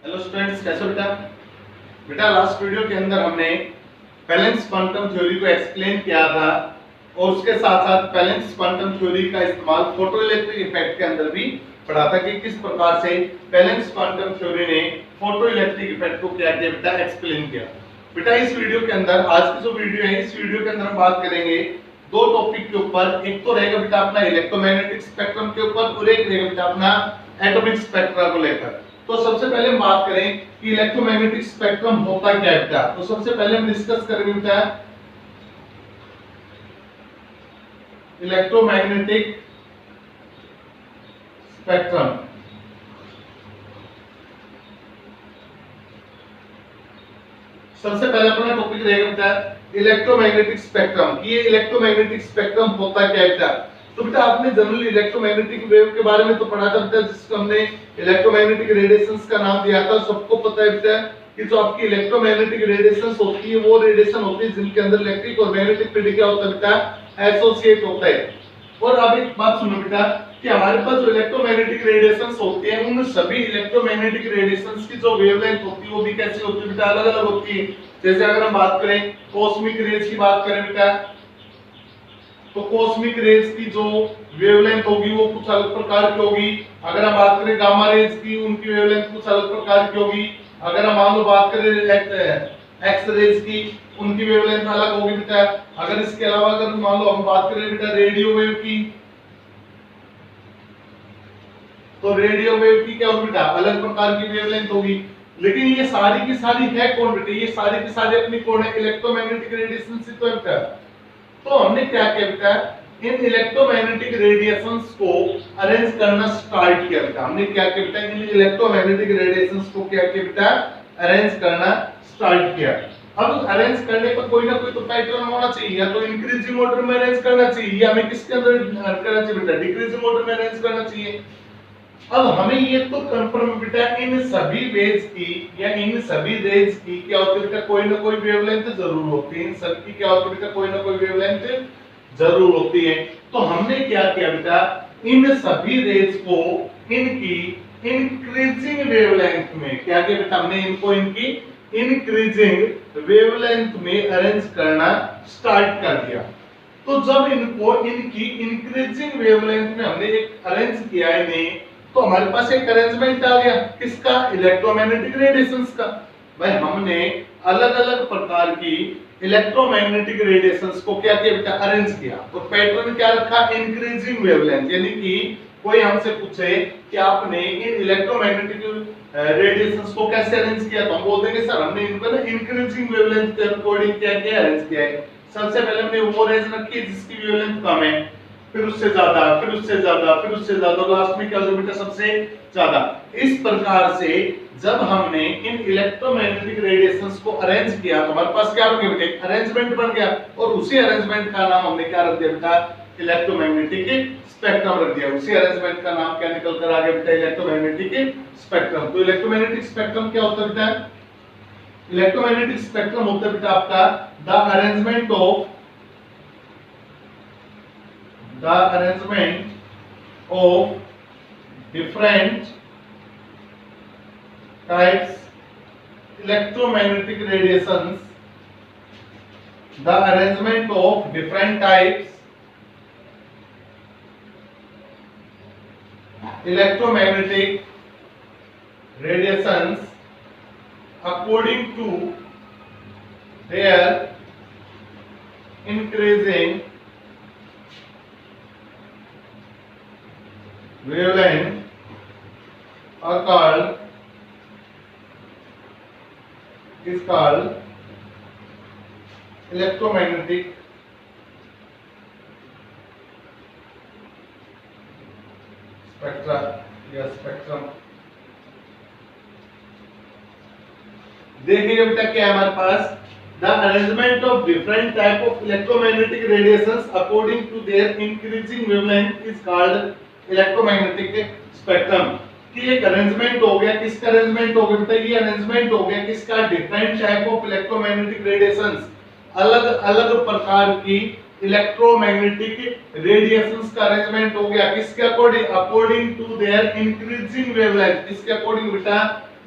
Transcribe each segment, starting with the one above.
Hello students, कैसे हो बेटा? बेटा लास्ट वीडियो के अंदर हमने बैलेंस क्वांटम थ्योरी को एक्सप्लेन किया था और उसके साथ साथ बैलेंस क्वांटम थ्योरी का इस्तेमाल फोटोइलेक्ट्रिक इफेक्ट के अंदर भी पढ़ा था कि किस प्रकार से बैलेंस क्वांटम थ्योरी ने फोटोइलेक्ट्रिक इफेक्ट को क्या किया बेटा, एक्सप्लेन किया। बेटा इस वीडियो के अंदर, आज की जो वीडियो है, इस वीडियो के अंदर हम बात करेंगे दो टॉपिक के ऊपर। एक तो रहेगा बेटा अपना इलेक्ट्रोमैग्नेटिक स्पेक्ट्रम के ऊपर और एक रहेगा बेटा अपना एटॉमिक स्पेक्ट्रा को लेकर। तो सबसे पहले हम बात करें कि इलेक्ट्रोमैग्नेटिक स्पेक्ट्रम होता क्या है बेटा। तो सबसे पहले हम डिस्कस करेंगे बेटा इलेक्ट्रोमैग्नेटिक स्पेक्ट्रम। सबसे पहले अपना टॉपिक रहेगा बेटा इलेक्ट्रोमैग्नेटिक स्पेक्ट्रम। ये इलेक्ट्रोमैग्नेटिक स्पेक्ट्रम होता क्या है बेटा? तो बेटा आपने जनरली इलेक्ट्रोमैग्नेटिक वेव के बारे में तो पढ़ा था बेटा, जिसको हमने इलेक्ट्रोमैग्नेटिक रेडिएशंस का नाम दिया था। सबको पता है बेटा कि जो आपकी इलेक्ट्रोमैग्नेटिक रेडिएशंस होती है वो रेडिएशन होती है जिनके अंदर इलेक्ट्रिक और मैग्नेटिक फील्ड क्या होता है बेटा, एसोसिएट होता है। और अब एक बात सुनो बेटा कि हमारे पास जो इलेक्ट्रोमैग्नेटिक रेडिएशंस होते हैं उन सभी इलेक्ट्रोमैग्नेटिक रेडिएशंस की जो वेवलेंथ होती है वो भी कैसी होती है बेटा, अलग अलग होती है। जैसे अगर हम बात करें कॉस्मिक रेज की बात करें बेटा, तो कॉस्मिक रेज की जो वेवलेंथ होगी वो कुछ अलग प्रकार की होगी। अगर हम बात करें गामा रेज की, उनकी वेवलेंथ कुछ अलग प्रकार की होगी। अगर हम मान लो बात करें एक्स रेज की, उनकी वेवलेंथ अलग होगी बेटा। अगर इसके अलावा अगर मान लो हम बात करें बेटा रेडियो वेव की, तो रेडियो वेव की क्या होगी बेटा, अलग प्रकार की वेवलेंथ होगी। लेकिन ये सारी की सारी है कौन बेटा, ये सारी की सारी अपनी कौन है, इलेक्ट्रोमैग्नेटिक रेडिएशन से तो बेटा। तो हमने क्या किया बेटा, इन इलेक्ट्रोमैग्नेटिक रेडिएशंस को अरेंज करना स्टार्ट किया बेटा। हमने क्या किया बेटा, इन इलेक्ट्रोमैग्नेटिक रेडिएशंस को क्या किया बेटा, अरेंज करना स्टार्ट किया। अब अरेंज करने पर कोई ना कोई तो पैटर्न होना चाहिए, या तो इंक्रीजिंग ऑर्डर में अरेंज करना चाहिए या हमें किसके अंदर करना चाहिए बेटा, डिक्रीजिंग ऑर्डर में अरेंज करना चाहिए। अब हमें ये तो कंफर्म बेटा इन सभी वेव्स की या इन सभी रेज की क्या होती है बेटा, कोई ना कोई वेवलेंथ जरूर होती है। इन सब की क्या होती है बेटा, कोई ना कोई वेवलेंथ जरूर होती है। तो हमने क्या किया बेटा, इन सभी रेज को इनकी इंक्रीजिंग वेवलेंथ में क्या किया बेटा, हमने इनको इनकी इंक्रीजिंग वेवलेंथ में अरेंज करना स्टार्ट कर दिया। तो जब इनको इनकी इंक्रीजिंग वेवलेंथ में हमने एक अरेंज किया है इन्हें, तो हमारे पास एक अरेंजमेंट आ गया किसका, इलेक्ट्रोमैग्नेटिक रेडिएशंस का। भाई हमने अलग अलग प्रकार की इलेक्ट्रोमैग्नेटिक रेडिएशंस को क्या किया बेटा, अरेंज किया। तो पैटर्न क्या रखा, इंक्रीजिंग वेवलेंथ। यानी कि कोई हमसे पूछे कि आपने इन इलेक्ट्रोमैग्नेटिक रेडिएशंस को कैसे अरेंज किया, तो हम बोल देंगे सर हमने इनको ना इंक्रीजिंग वेवलेंथ के अकॉर्डिंग क्या किया, अरेंज किया है। सबसे पहले हमने वो रेज रखी है जिसकी वेवलेंथ कम है, फिर उससे ज्यादा, फिर उससे ज्यादा, फिर उससे ज्यादा, लास्ट में क्या हो बेटा, सबसे ज्यादा। इस प्रकार से जब हमने इन इलेक्ट्रोमैग्नेटिक रेडिएशंस को अरेंज किया तो हमारे पास क्या बन गया बेटा, अरेंजमेंट बन गया। और उसी अरेंजमेंट का नाम हमने क्या रख दिया बेटा, इलेक्ट्रोमैग्नेटिक स्पेक्ट्रम रख दिया। उसी अरेंजमेंट का नाम क्या निकल कर आ गया बेटा, इलेक्ट्रोमैग्नेटिक स्पेक्ट्रम। तो इलेक्ट्रोमैग्नेटिक स्पेक्ट्रम क्या होता है बेटा, इलेक्ट्रोमैग्नेटिक स्पेक्ट्रम होता है बेटा आपका the arrangement of different types electromagnetic radiations, the arrangement of different types electromagnetic radiations according to their increasing wavelength are called electromagnetic spectra या स्पेक्ट्रम। देखिए बेटा क्या है हमारे पास, the arrangement of different type of electromagnetic radiations according to their increasing wavelength is called electromagnetic spectrum. कि एक arrangement हो गया, किसका अरेंजमेंट हो गया बेटा, ये अरेंजमेंट हो गया किसका, different type of electromagnetic radiations, अलग अलग प्रकार की इलेक्ट्रोमैग्नेटिक रेडिएशंस का अरेंजमेंट हो गया किसके according, according to their increasing wavelength. किसके अकॉर्डिंग बेटा,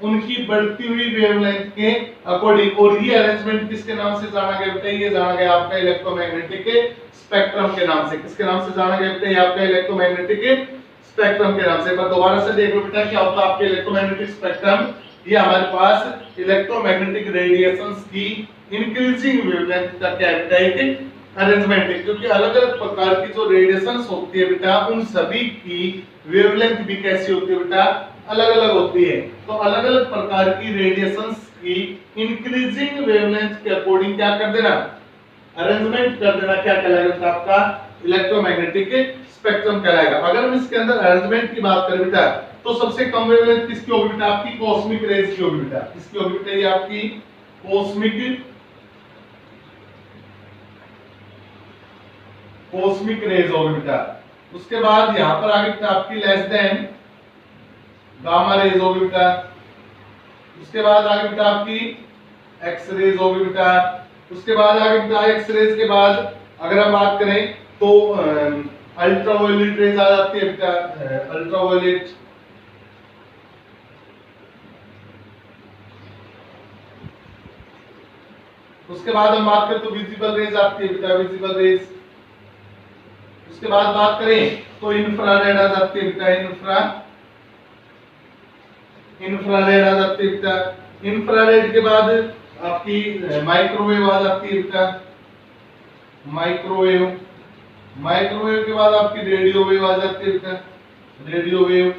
उनकी बढ़ती हुई वेवलेंथ के अकॉर्डिंग। और ये अरेंजमेंट किसके नाम से जाना गया बेटा? ये जाना गया आपका इलेक्ट्रोमैग्नेटिक स्पेक्ट्रम के नाम से। किसके नाम से जाना गया बेटा? ये आपका इलेक्ट्रोमैग्नेटिक स्पेक्ट्रम के नाम से। पर दोबारा से देख लो बेटा क्या होता है आपके इलेक्ट्रोमैग्नेटिक स्पेक्ट्रम। ये हमारे पास इलेक्ट्रोमैग्नेटिक रेडिएशंस की इंक्रीजिंग वेवलेंथ का क्या है? एक अरेंजमेंट है, क्योंकि अलग अलग प्रकार की जो रेडिएशंस होती है बेटा उन सभी की वेवलेंथ भी कैसी होती है बेटा? अलग अलग होती है। तो अलग अलग प्रकार की रेडिएशंस की इंक्रीजिंग वेवलेंथ के अकॉर्डिंग क्या कर देना? अरेंजमेंट कर देना। क्या कहलाएगा आपका? इलेक्ट्रोमैग्नेटिक स्पेक्ट्रम कहलाएगा। अगर हम इसके अंदर अरेंजमेंट की बात करें बेटा तो सबसे कम वेवलेंथ किसकी होगी बेटा? आपकी कॉस्मिक रेज की होगी बेटा। किसकी होगी बेटा? ये आपकी कॉस्मिक रेज होगी बेटा। उसके बाद यहां पर आगे बेटा आपकी लेस देन गामा रेज होगी बेटा। उसके बाद आगे बेटा आपकी एक्स रेज होगी बेटा। उसके बाद आगे बेटा एक्स रेज के बाद अगर हम बात करें तो अल्ट्रावायलेट रेज आ जाती है बेटा। अल्ट्रावायलेट, उसके बाद हम बात करें तो विजिबल रेज आती है बेटा, विजिबल रेज। उसके बाद बात करें तो इंफ्रारेड आ जाती है बेटा, इंफ्रारेड आ जाती है बेटा। इंफ्रारेड के बाद आपकी माइक्रोवेव आ जाती है बेटा, माइक्रोवेव। माइक्रोवेव के बाद आपकी रेडियो वेव आ जाती है बेटा, रेडियो वेव।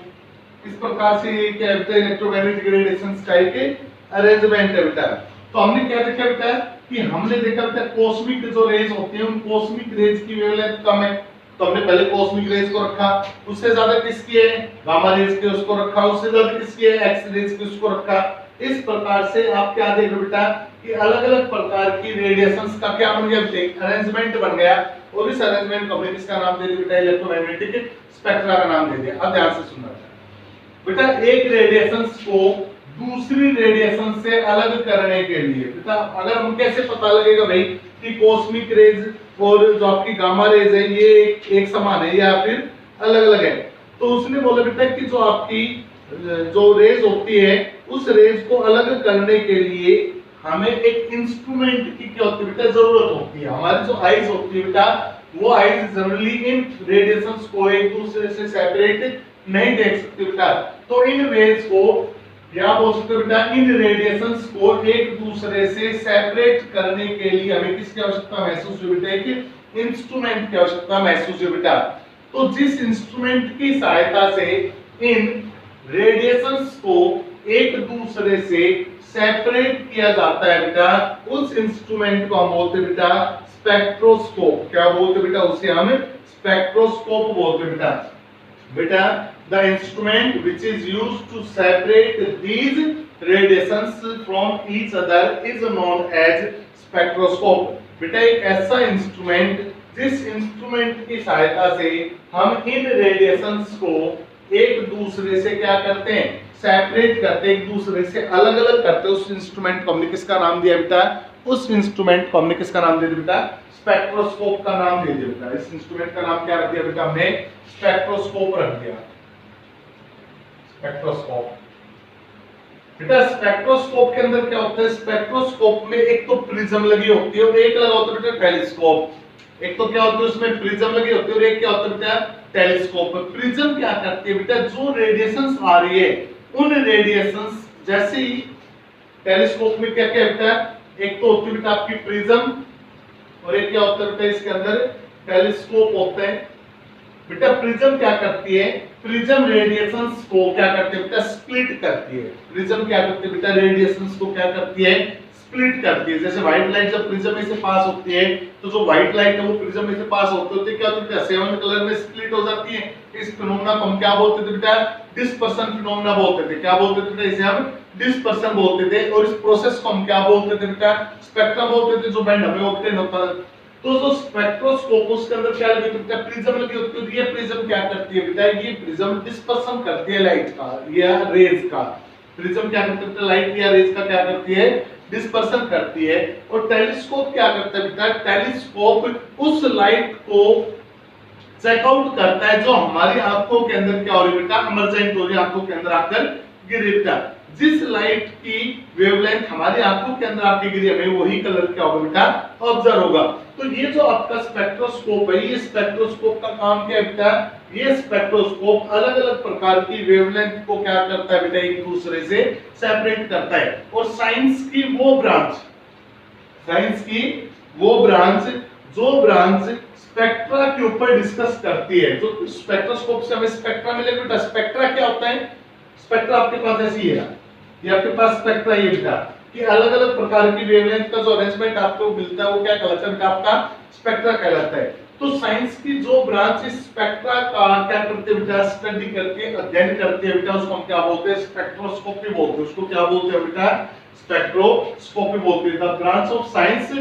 इस प्रकार से ये क्या है? इलेक्ट्रोमैग्नेटिक रेडिएशंस का एक अरेंजमेंट है बेटा। तो हमने क्या देखा बेटा कि हमने देखा बेटा कॉस्मिक जो रेज होती है उन कॉस्मिक रेज की वेवलेंथ कम है, तो हमने पहले कॉस्मिक रेज को रखा। उससे ज्यादा किसकी है? गामा रेज के, उसको रखा। उससे ज्यादा किसकी है? एक्स रेज की, उसको रखा। इस प्रकार से आप क्या देख रहे हो बेटा कि अलग अलग प्रकार की रेडिएशंस का क्या बन गया? अरेंजमेंट बन गया। और इस अरेंजमेंट को हमने किसका नाम दे दिया बेटा? इलेक्ट्रोमैग्नेटिक स्पेक्ट्रा का नाम दे दिया। अब ध्यान से सुनना बेटा, एक रेडिएशंस को दूसरी रेडिएशन से अलग करने के लिए बेटा अगर हम कैसे पता लगेगा भाई कि कॉस्मिक रेज और जो आपकी गामा रेज है ये एक समान है या फिर अलग अलग है? तो उसने बोला बेटा कि जो आपकी जो रेज होती है उस रेज को अलग करने के लिए हमें एक इंस्ट्रूमेंट की क्या होती है बेटा? जरूरत होती है। हमारी जो आईज होती है बेटा वो आईज जनरली इन रेडिएशंस को एक दूसरे से सेपरेट नहीं देख सकती बेटा। तो इन रेज को या बोल सकते हो बेटा इन रेडिएशंस को एक दूसरे से सेपरेट करने के लिए हमें किसकी आवश्यकता महसूस हुई बेटा? एक इंस्ट्रूमेंट की आवश्यकता महसूस हुई बेटा। तो जिस इंस्ट्रूमेंट की सहायता से इन रेडिएशंस को एक दूसरे से सेपरेट किया जाता है बेटा उस इंस्ट्रूमेंट को हम बोलते हैं बेटा स्पेक्ट्रोस्कोप। क्या बोलते बेटा? उसे हम स्पेक्ट्रोस्कोप बोलते बेटा। बेटा the instrument which is used to separate these radiations from each other is known as spectroscope। बेटा एक ऐसा इंस्ट्रूमेंट जिस इंस्ट्रूमेंट की सहायता से हम इन रेडिएशंस को एक दूसरे से क्या करते हैं? सेपरेट करते, एक दूसरे से अलग अलग करते। उस इंस्ट्रूमेंट को हमने किसका नाम दिया बेटा? उस इंस्ट्रूमेंट को हमने किसका नाम दे दिया बेटा? स्पेक्ट्रोस्कोप का नाम दे दिया बेटा। इस इंस्ट्रूमेंट का नाम क्या रख दिया बेटा? हमने स्पेक्ट्रोस्कोप रख दिया, स्पेक्ट्रोस्कोप। बेटा स्पेक्ट्रोस्कोप के अंदर क्या होता है? स्पेक्ट्रोस्कोप में एक तो प्रिज्म लगी होती है और एक लगा होता है बेटा टेलीस्कोप। एक तो क्या होता है उसमें प्रिज्म लगी होती है और एक क्या होता है बेटा? टेलीस्कोप। प्रिज्म क्या करती है बेटा? जो रेडिएशंस आ रही है उन रेडिएशंस जैसे ही टेलीस्कोप में क्या क्या बेटा? एक तो होती है बेटा आपकी प्रिज्म और एक क्या होता है बेटा इसके अंदर? टेलीस्कोप होता है। बेटा प्रिज्म क्या करती है? प्रिज्म रेडिएशंस को क्या करती है बेटा? स्प्लिट करती है। प्रिज्म क्या करती है बेटा? रेडिएशंस को क्या करती है? स्प्लिट करती है। जैसे व्हाइट लाइट जब प्रिज्म में से पास होती है तो जो व्हाइट लाइट है वो प्रिज्म में से पास होते क्या होती है? सेवन कलर में स्प्लिट हो जाती है। इस फिनोमेना को हम क्या बोलते थे बेटा? डिस्पर्सन फिनोमेना बोलते थे। क्या बोलते थे? इसे हम डिस्पर्सन बोलते थे। और इस प्रोसेस को हम क्या बोलते थे बेटा? स्पेक्ट्रम बोलते थे, जो बैंड हमें ऑब्टेन होता है। तो जो स्पेक्ट्रोस्कोप उसके अंदर क्या लगी होती है? प्रिज्म लगी होती है। ये प्रिज्म क्या करती है बेटा? ये प्रिज्म डिस्पर्सन करती है लाइट का या रेज का। प्रिज्म क्या करती है? लाइट या रेज का क्या करती है? डिस्पर्सन करती है। और टेलीस्कोप क्या करता है बेटा? टेलीस्कोप उस लाइट को चेकआउट करता है जो हमारी आंखों के अंदर क्या हो रही है बेटा? इमर्जेंट हो रही है, आंखों के अंदर आकर गिर रही है। जिस लाइट की वेवलेंथ हमारी आंखों के अंदर आपकी गिरी हमें वही कलर क्या होगा बेटा ऑब्जर्व होगा। तो ये जो आपका स्पेक्ट्रोस्कोप है, ये स्पेक्ट्रोस्कोप का काम क्या है बेटा, ये स्पेक्ट्रोस्कोप अलग अलग प्रकार की वेवलेंथ को क्या करता है बेटा, एक दूसरे से सेपरेट करता है। और साइंस की वो ब्रांच जो ब्रांच स्पेक्ट्रा के ऊपर डिस्कस करती है, जो स्पेक्ट्रोस्कोप से हमें स्पेक्ट्रा मिलेगा बेटा। स्पेक्ट्रा क्या होता है, स्पेक्ट्रा आपके पास ऐसी है, ये आपके पास स्पेक्ट्रा ये बेटा कि अलग अलग प्रकार की वेवलेंथ का जो अरेंजमेंट आपको मिलता है वो क्या कहलाता है बेटा, आपका स्पेक्ट्रा कहलाता है। तो साइंस की जो ब्रांच स्पेक्ट्रा का क्या करते हैं बेटा, स्टडी करके अध्ययन करते हैं बेटा, उसको हम क्या बोलते हैं, स्पेक्ट्रोस्कोपी बोलते हैं। उसको क्या बोलते हैं बेटा, स्पेक्ट्रोस्कोपी बोलते हैं। The branch of science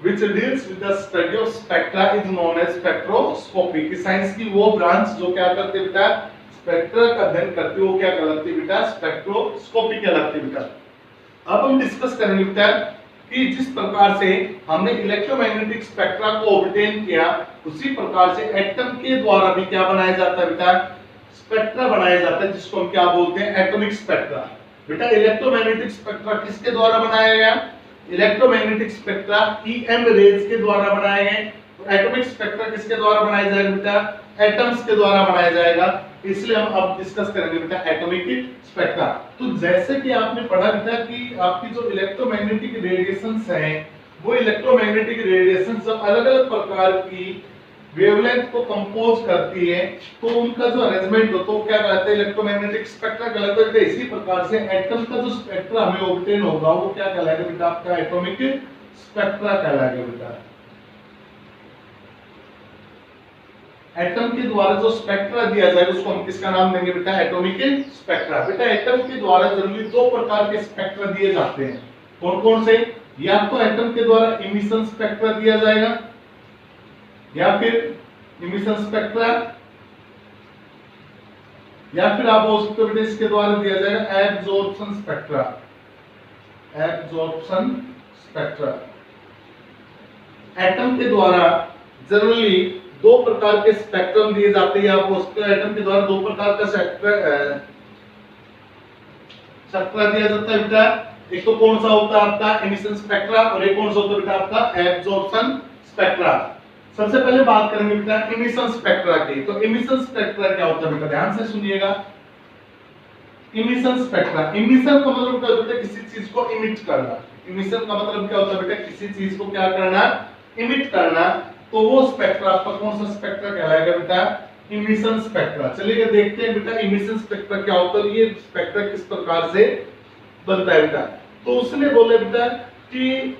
which deals with the study of spectra is known as spectroscopy। कि साइंस की वो ब्रांच जो क्या करते हैं बेटा, स्पेक्ट्रा का अध्ययन करती है, वो क्या कहलाती है बेटा, स्पेक्ट्रोस्कोपी कहलाती है बेटा। अब हम डिस्कस करेंगे बेटा कि जिस प्रकार से हमने इलेक्ट्रोमैग्नेटिक स्पेक्ट्रा को ऑब्टेन किया, उसी प्रकार से एटम के द्वारा भी क्या बनाया जाता है बेटा, स्पेक्ट्रा बनाया जाता है, जिसको हम क्या बोलते हैं, एटॉमिक स्पेक्ट्रा। बेटा इलेक्ट्रोमैग्नेटिक स्पेक्ट्रा किसके द्वारा बनाया गया, इलेक्ट्रोमैग्नेटिक स्पेक्ट्रा ईएम रेज के द्वारा बनाए गए। तो एटॉमिक स्पेक्ट्रा किसके द्वारा बनाया जाएगा बेटा, एटम्स के द्वारा बनाया जाएगा। इसलिए हम अब डिस्कस करेंगे बेटा एटॉमिक स्पेक्ट्रा। तो जैसे कि आपने पढ़ा बेटा कि आपकी जो इलेक्ट्रोमैग्नेटिक रेडिएशंस हैं, वो इलेक्ट्रोमैग्नेटिक रेडिएशंस जब अलग अलग प्रकार की वेवलेंथ को कंपोज करती है, तो उनका जो अरेंजमेंट होता है वो क्या कहलाता है, इलेक्ट्रोमैग्नेटिक स्पेक्ट्रा कहलाता है। इसी प्रकार से एटम का जो स्पेक्ट्रा हमें ऑब्टेन होगा वो क्या कहलाएगा बेटा, आपका एटॉमिक स्पेक्ट्रा कहलाएगा बेटा। एटम के द्वारा जो स्पेक्ट्रा दिया जाएगा उसको हम किसका नाम देंगे बेटा, एटॉमिक स्पेक्ट्रा। बेटा एटम के द्वारा जनरली दो प्रकार के स्पेक्ट्रा दिए जाते हैं। कौन कौन से, या तो एटम के द्वारा इमिशन स्पेक्ट्रा दिया जाएगा, या फिर इमिशन स्पेक्ट्रा, या फिर आप बोल सकते हो बेटा इसके द्वारा दिया जाएगा absorption spectra. Absorption spectra atom के द्वारा जनरली दो प्रकार के स्पेक्ट्रम दिए जाते हैं। आप बोल सकते हो एटम के द्वारा दो प्रकार का स्पेक्ट्रा दिया जाता है बेटा। एक तो कौन सा होता है आपका इमिशन स्पेक्ट्रा, और एक कौन सा होता है बेटा आपका एब्जॉर्प्शन स्पेक्ट्रा। सबसे पहले बात करेंगे बेटा इमिशन स्पेक्ट्रा की। तो इमिशन स्पेक्ट्रा क्या होता है बेटा, ध्यान से सुनिएगा। इमिशन स्पेक्ट्रा, इमिशन का मतलब क्या होता है, किसी चीज को इमिट करना। इमिशन का मतलब क्या होता है बेटा, किसी चीज को क्या करना, इमिट करना। तो वो स्पेक्ट्रा आपका कौन सा स्पेक्ट्रा कहलाएगा बेटा, इमिशन स्पेक्ट्रा। चलिए देखते हैं बेटा इमिशन स्पेक्ट्रा क्या होता है, ये स्पेक्ट्रा किस प्रकार से बनता है बेटा। तो उसने बोले बेटा कि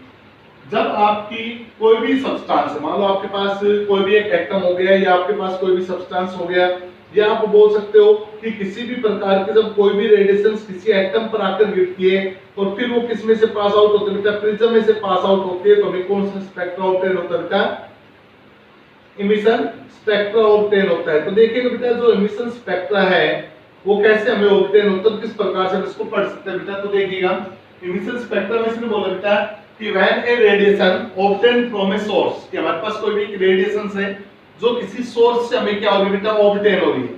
जब आपकी कोई भी सब्सटेंस, मान लो आपके पास कोई भी एक एटम हो गया, या आपके पास कोई भी सब्सटेंस हो गया, या आप बोल सकते हो कि किसी भी प्रकार के जब कोई भी रेडिएशन किसी एटम पर आकर गिरती है और फिर वो किस में से पास आउट होती है बेटा, प्रिज्म में से पास आउट होती है, तो हमें कौन सा स्पेक्ट्रा ऑब्टेन होता है बेटा, इमिशन स्पेक्ट्रा ऑब्टेन होता है। तो देखिएगा बेटा जो इमिशन स्पेक्ट्रा है वो कैसे हमें ऑब्टेन होता है, किस प्रकार से हम इसको पढ़ सकते हैं बेटा। तो देखिएगा इमिशन स्पेक्ट्रा में इसने बोला बेटा कि when a radiation obtained from a source, कि हमारे पास कोई भी रेडिएशन है जो किसी सोर्स से हमें क्या हो रही है बेटा, ऑब्टेन हो रही है।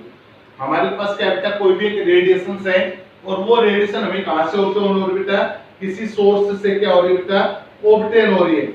हमारे पास क्या बेटा कोई भी एक रेडिएशन है और वो रेडिएशन हमें कहां से ऑब्टेन हो रही है बेटा, किसी सोर्स से क्या हो रही है बेटा, ऑब्टेन हो रही है।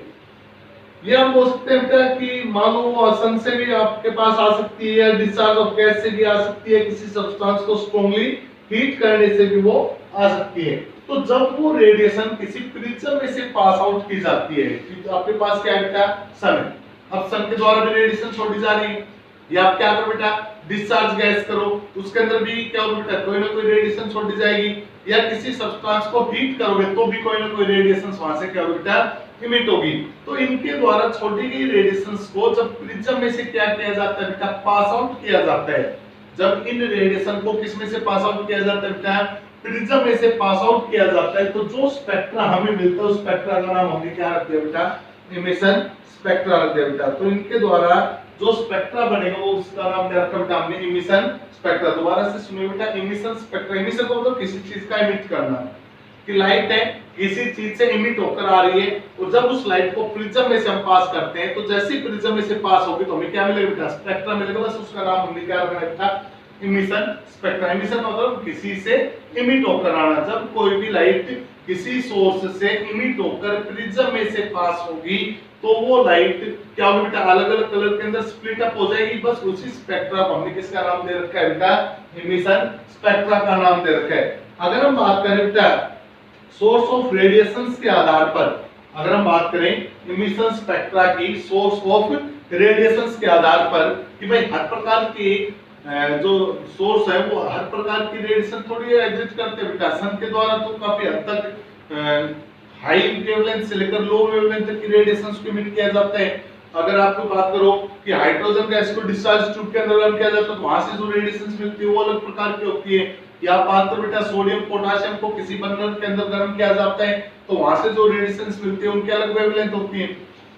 ये हम बोल सकते हैं बेटा कि मान लो सन से भी आपके पास आ सकती है, या डिस्चार्ज ऑफ गैस से भी आ सकती है, किसी सब्सटेंस को स्ट्रांगली हीट करने से भी वो आ सकती है। तो जब वो रेडिएशन किसी प्रिज्म में से पास आउट की जाती है, तो आपके पास क्या है बेटा, सन है। अब सन के द्वारा भी रेडिएशन छोड़ी जा रही है, या आप क्या करो बेटा, डिस्चार्ज गैस करो, उसके अंदर भी क्या होगा बेटा, कोई ना कोई रेडिएशन छोड़ी जाएगी, या किसी सब्सटेंस को हीट करोगे तो भी कोई ना कोई रेडिएशन वहां से क्या होगा बेटा, इमिट होगी। तो इनके द्वारा छोड़ी गई रेडिएशंस को जब प्रिज्म में से क्या किया जाता है बेटा, पास आउट किया जाता है। जब इन रेडिएशन को किस में से पास आउट किया जाता है बेटा, प्रिज्म में से पास आउट किया जाता है, तो जो स्पेक्ट्रा हमें मिलता है उस स्पेक्ट्रा का नाम हमने क्या रख दिया बेटा, इमिशन स्पेक्ट्रा रख दिया बेटा। तो इनके द्वारा जो स्पेक्ट्रा बनेगा वो उसका नाम क्या रखा बेटा हमने, इमिशन स्पेक्ट्रा। दोबारा से सुनिए बेटा, इमिशन स्पेक्ट्रा, इमिशन को मतलब किसी चीज का इमिट करना, कि लाइट है किसी चीज से इमिट होकर आ रही है, और जब उस लाइट को प्रिज्म में से हम पास करते हैं तो जैसे ही प्रिज्म में से पास होगी तो हमें क्या मिलेगा बेटा, स्पेक्ट्रा मिलेगा। बस उसका नाम हमने क्या रखा बेटा, इमिशन स्पेक्ट्रा। इमिशन मतलब किसी से इमिट होकर आना। जब कोई भी लाइट किसी सोर्स से इमिट होकर प्रिज्म में से पास होगी तो वो लाइट क्या होगी बेटा, अलग अलग कलर के अंदर स्प्लिट अप हो जाएगी। बस उसी स्पेक्ट्रा को हमने किसका नाम दे रखा है बेटा, इमिशन स्पेक्ट्रा का नाम दे रखा है। अगर हम बात करें बेटा सोर्स ऑफ रेडिएशंस के आधार पर, अगर हम बात करें इमिशन स्पेक्ट्रा की सोर्स ऑफ रेडिएशंस के आधार पर कि भाई हर प्रकार की जो सोर्स है वो हर प्रकार की रेडिएशन थोड़ी एग्जिट करते हैं बेटा। सन के द्वारा तो काफी हद तक हाई वेवलेंथ से लेकर लो वेवलेंथ तक की रेडिएशंस को इमिट किया जाता है। अगर आपको बात करो कि हाइड्रोजन गैस को डिस्चार्ज ट्यूब के अंदर रन किया जाता है तो वहां से जो रेडिएशंस मिलती है वो अलग प्रकार की होती है। या बात करो बेटा सोडियम पोटेशियम को किसी बर्नर के अंदर गर्म किया जाता है तो वहां से जो रेडिएशंस मिलती है उनकी अलग वेवलेंथ होती है।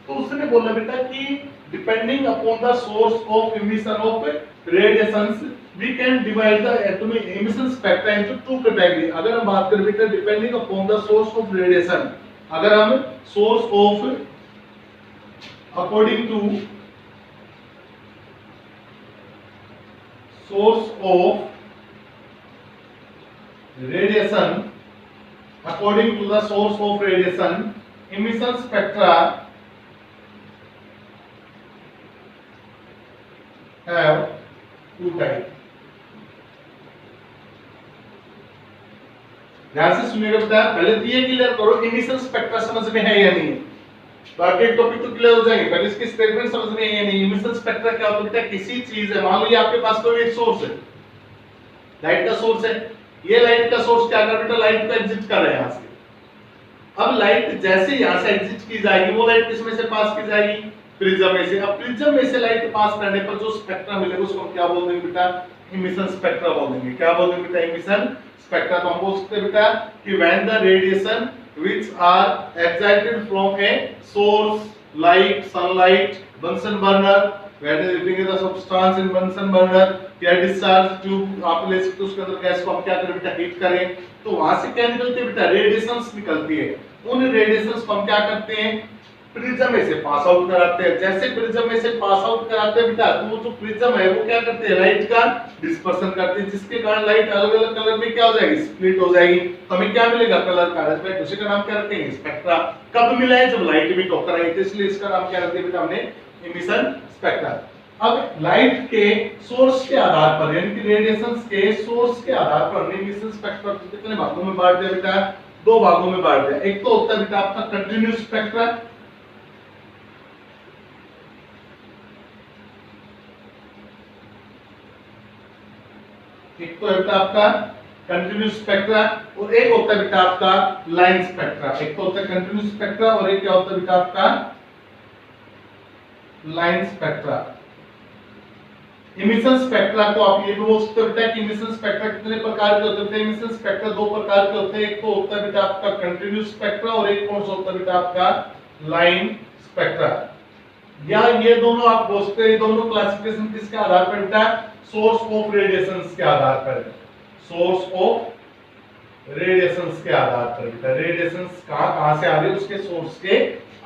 तो उसने बोला बेटा कि depending upon the source of emission of radiations we can divide the atomic emission spectra into two category. अगर हम बात करें बेटा depending upon the source of radiation, अगर हम source of according to source of radiation, according to the source of radiation, emission spectra have two type। ध्यान से सुनिएगा बेटा, पहले तो ये क्लियर करो इमिशन स्पेक्ट्रा समझ में है या नहीं। बाकी टॉपिक तो क्लियर हो जाएंगे, पहले इसकी स्टेटमेंट समझ में है या नहीं। इमिशन स्पेक्ट्रा क्या होता है बेटा, किसी चीज है, मान लीजिए आपके पास कोई एक सोर्स है, लाइट का सोर्स है, ये लाइट का सोर्स क्या कर बेटा, लाइट को एग्जिट कर रहा है यहां से। अब लाइट जैसे यहां से एग्जिट की जाएगी वो लाइट किस में से पास की जाएगी, प्रिज्म में से। अब प्रिज्म में से लाइट पास करने पर जो स्पेक्ट्रा मिलेगा उसको हम क्या बोल देंगे बेटा, इमिशन स्पेक्ट्रा बोल देंगे। क्या बोल देंगे बेटा, इमिशन स्पेक्ट्रा। तो हम बोल सकते हैं बेटा कि when the radiation which are excited from a source light sunlight Bunsen burner when heating the substance in Bunsen burner या डिस्चार्ज ट्यूब आप ले सकते हो, उसके अंदर गैस को हम क्या करें बेटा, हीट करें तो वहां से क्या निकलती है बेटा, रेडिएशंस निकलती है। उन रेडिएशंस को हम क्या करते हैं, प्रिज्म में से पास आउट कराते हैं। जैसे प्रिज्म में से पास आउट कराते हैं बेटा तो वो जो प्रिज्म है वो क्या करते हैं, लाइट का डिस्पर्सन करते हैं, जिसके कारण लाइट अलग अलग कलर में क्या हो जाएगी, स्प्लिट हो जाएगी। तो हमें क्या मिलेगा, कलर का। उसी का नाम क्या रखते हैं, स्पेक्ट्रा। कब मिला है, जब लाइट इमिट होकर आई थी, इसलिए इसका नाम क्या रखते हैं बेटा हमने, इमिशन स्पेक्ट्रा। अब लाइट के सोर्स के आधार पर यानी कि रेडिएशंस के सोर्स के आधार पर हमने इमिशन स्पेक्ट्रा को कितने भागों में बांट दिया बेटा, दो भागों में बांट दिया। एक तो होता है बेटा आपका कंटीन्यूअस स्पेक्ट्रा, एक तो होता है आपका कंटीन्यूअस स्पेक्ट्रा और एक होता है बेटा आपका लाइन स्पेक्ट्रा। एक तो होता है कंटीन्यूअस स्पेक्ट्रा और एक क्या होता है बेटा आपका लाइन स्पेक्ट्रा। इमिशन स्पेक्ट्रा को आप ये भी बोल सकते हो बेटा कि इमिशन स्पेक्ट्रा कितने प्रकार के होते हैं। इमिशन स्पेक्ट्रा दो प्रकार के होते हैं, एक तो होता है बेटा आपका कंटीन्यूअस स्पेक्ट्रा और एक कौन सा होता है बेटा आपका लाइन स्पेक्ट्रा। या ये दोनों आप बोल सकते हैं, दोनों क्लासिफिकेशन किसके आधार पर बेटा, सोर्स ऑफ रेडिएशंस के आधार पर। सोर्स ऑफ रेडिएशंस के आधार पर बेटा, रेडिएशंस कहां से आ रही है उसके सोर्स के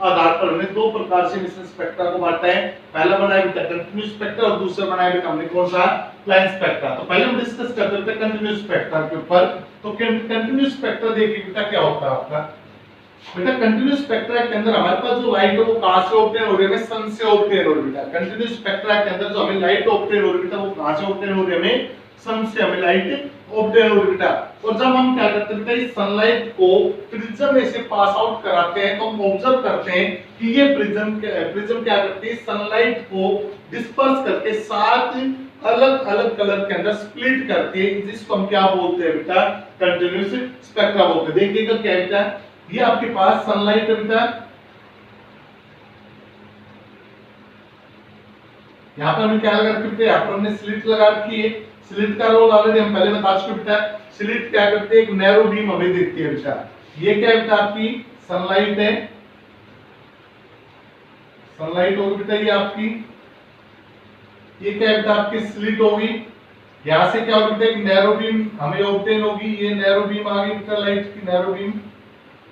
आधार पर हमने दो प्रकार से इमिशन स्पेक्ट्रा को बांटा है। पहला बनाया बेटा कंटीन्यूअस स्पेक्ट्रा और दूसरा बनाया बेटा हमने कौन सा, लाइन स्पेक्ट्रा। तो पहले हम डिस्कस करते हैं कंटीन्यूअस स्पेक्ट्रा के ऊपर। तो कंटीन्यूअस स्पेक्ट्रा देखिए बेटा क्या होता है आपका, बेटा कंटीन्यूअस स्पेक्ट्रा के अंदर हमारे पास जो लाइट है वो कहां से ऑब्टेन हो रही है, सन से ऑब्टेन हो रही है बेटा। कंटीन्यूअस स्पेक्ट्रा के अंदर जो हमें लाइट ऑब्टेन हो रही है बेटा वो कहां से ऑब्टेन हो रही है, हमें सन से हमें लाइट ऑब्टेन हो रही है बेटा। और जब हम क्या करते हैं बेटा, इस सनलाइट को प्रिज्म में से पास आउट कराते हैं तो हम ऑब्जर्व करते हैं कि ये प्रिज्म क्या करती है, सनलाइट को डिस्पर्स करके सात अलग अलग कलर के अंदर स्प्लिट करती है, जिसको हम क्या बोलते हैं बेटा, कंटीन्यूअस स्पेक्ट्रा बोलते हैं। देखिएगा क्या बेटा, ये आपके पास सनलाइट है बेटा, यहाँ पर हमने क्या लगा रखी है, यहाँ पर हमने स्लिट लगा रखी है। स्लिट का रोल ऑलरेडी हम पहले बता चुके बेटा। स्लिट क्या करते हैं, एक नैरो बीम हमें देती है बेटा। ये क्या है बेटा, आपकी सनलाइट है, सनलाइट होगी बेटा ये आपकी। ये क्या है बेटा, आपकी स्लिट होगी। यहाँ से क्या होगी बेटा, एक नैरो बीम हमें ऑब्टेन होगी। ये नैरो बीम आ गई बेटा, लाइट की नैरो बीम।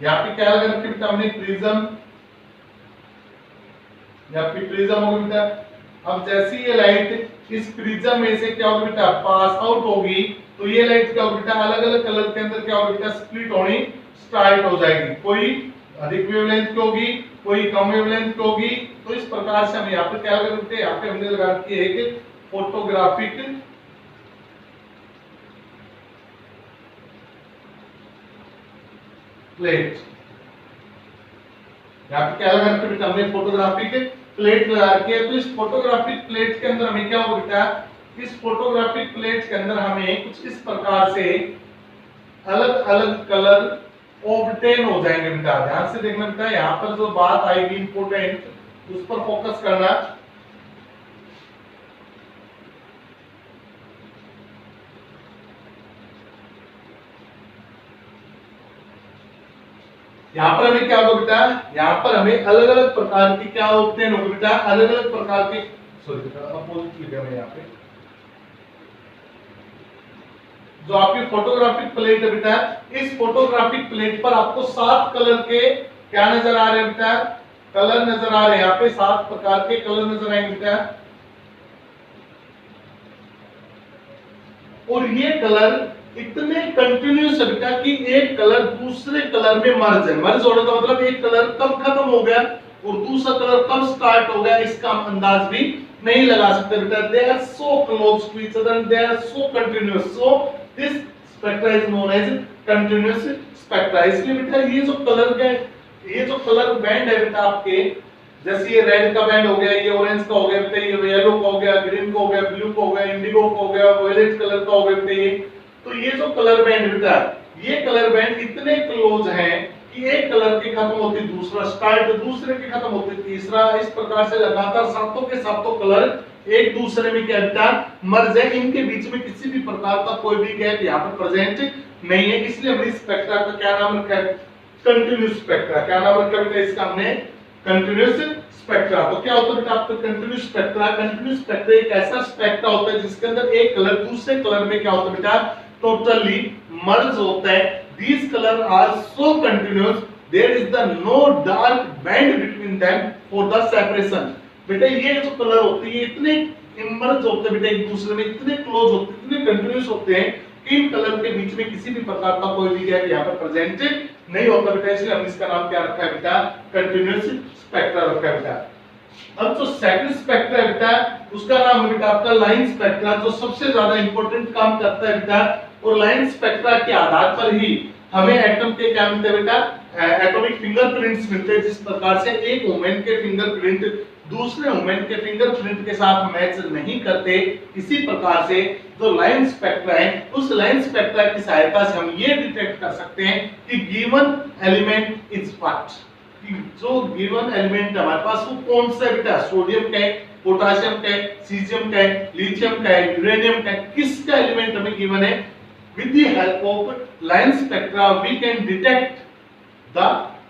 यहाँ पे क्या लगा रखी बेटा हमने, प्रिज्म, यहाँ पे प्रिज्म होगी बेटा। अब जैसे ये लाइट इस प्रिज्म में से क्या होगा बेटा, पास आउट होगी, तो ये लाइट क्या होगा बेटा, अलग अलग कलर के अंदर क्या होगा बेटा, स्प्लिट होनी स्टार्ट हो जाएगी। कोई अधिक वेवलेंथ की होगी, कोई कम वेवलेंथ की होगी। तो इस प्रकार से हम यहाँ पे क्या करते हैं, यहाँ पे हमने लगा रखी है एक फोटोग्राफिक प्लेट। यहाँ पे क्या लगा रखा है बेटा, हमने फोटोग्राफिक प्लेट लगा रखी है। तो इस फोटोग्राफिक प्लेट के अंदर हमें क्या होगा बेटा, इस फोटोग्राफिक प्लेट के अंदर हमें कुछ इस प्रकार से अलग अलग कलर ऑब्टेन हो जाएंगे बेटा। ध्यान से देखना बेटा, यहाँ पर जो बात आएगी इंपोर्टेंट उस पर फोकस करना। यहाँ पर हमें क्या होगा बेटा, यहाँ पर हमें अलग अलग प्रकार की क्या ऑब्टेन होगा बेटा, अलग अलग प्रकार के, सॉरी बेटा अपोजिट लिखा है यहाँ पे, जो आपकी फोटोग्राफिक प्लेट है बेटा, इस फोटोग्राफिक प्लेट पर आपको 7 कलर के क्या नजर आ रहे हैं बेटा, कलर नजर आ रहे हैं। यहाँ पे 7 प्रकार के कलर नजर आएंगे बेटा, और ये कलर इतने कंटिन्यूस है बेटा कि एक कलर दूसरे कलर में मर्ज है। मर्ज होने का मतलब एक कलर कब खत्म हो गया और दूसरा कलर कब स्टार्ट हो गया, इसका हम अंदाज भी नहीं लगा सकते बेटा। They are so close to each other, they are so continuous, so this spectra is known as continuous spectra. इसलिए बेटा ये जो कलर बैंड है बेटा आपके, जैसे ये रेड का बैंड हो गया, ये ऑरेंज का हो गया बेटा, ये येलो का हो गया, ग्रीन का हो गया, ब्लू का हो गया, इंडिगो का हो गया, वायलेट कलर का हो गया बेटा। ये तो ये जो कलर बैंड बेटा, ये कलर बैंड इतने क्लोज हैं कि एक कलर के खत्म होते दूसरा स्टार्ट, दूसरे के खत्म होते तीसरा, इस प्रकार से लगातार सातों के सातों कलर एक दूसरे में क्या बेटा, मर्ज है। इनके बीच में किसी भी प्रकार का कोई भी गैप यहाँ पर प्रेजेंट नहीं है। इसलिए हमने स्पेक्ट्रा का क्या नाम रखा है, कंटिन्यूस स्पेक्ट्रा। क्या नाम रखा बेटा इसका हमने, कंटिन्यूस स्पेक्ट्रा। तो क्या होता है बेटा आपका कंटिन्यूस स्पेक्ट्रा, कंटिन्यूस स्पेक्ट्रा एक ऐसा स्पेक्ट्रा होता है जिसके अंदर एक कलर दूसरे कलर में क्या होता है बेटा, टोटली मर्ज होता है। These colors are so continuous, there is the no dark band between them for the separation। बेटा ये जो कलर होते हैं ये इतने इमर्ज होते हैं बेटा, एक दूसरे में इतने क्लोज होते हैं, इतने कंटिन्यूस होते हैं कि इन कलर के बीच में किसी भी प्रकार का कोई भी गैप यहाँ पर प्रेजेंट नहीं होता बेटा। इसलिए हमने इसका नाम क्या रखा है बेटा, कंटिन्यूस स्पेक्ट्रा रखा है बेटा। अब जो सेकंड स्पेक्ट्रा है बेटा, उसका नाम है बेटा आपका लाइन स्पेक्ट्रा, जो सबसे ज्यादा इंपॉर्टेंट काम करता है बेटा। और लाइन स्पेक्ट्रा के आधार पर ही हमें एटम के क्या मिलते हैं बेटा, एटॉमिक फिंगरप्रिंट्स मिलते हैं। जिस प्रकार से एक वुमेन के फिंगरप्रिंट दूसरे वुमेन के फिंगरप्रिंट के साथ मैच नहीं करते, इसी प्रकार से जो लाइन स्पेक्ट्रा है, उस लाइन स्पेक्ट्रा की सहायता से हम ये डिटेक्ट कर सकते हैं कि गिवन एलिमेंट इज व्हाट, जो गिवन एलिमेंट हमारे पास वो कौन सा है बेटा, सोडियम का है, पोटेशियम का है, सीजियम का है, लिथियम का है, यूरेनियम का है, किसका एलिमेंट हमें गिवन है। With the help of line spectra we can detect the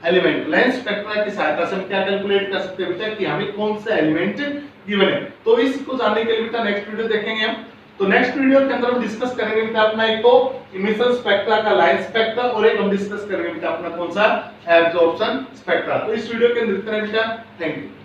element। Line spectra की सहायता से हम क्या कैलकुलेट कर सकते हैं बेटा कि हमें कौन सा एलिमेंट गिवन है। तो इसको जानने के लिए बेटा नेक्स्ट वीडियो देखेंगे हम। तो नेक्स्ट वीडियो के अंदर हम डिस्कस करेंगे बेटा अपना एक तो इमिशन स्पेक्ट्रा का लाइन स्पेक्ट्रा, और एक हम डिस्कस करेंगे बेटा अपना कौन सा एब्जॉर्प्शन स्पेक्ट्रा। तो इस वीडियो के अंदर इतना बेटा, थैंक यू।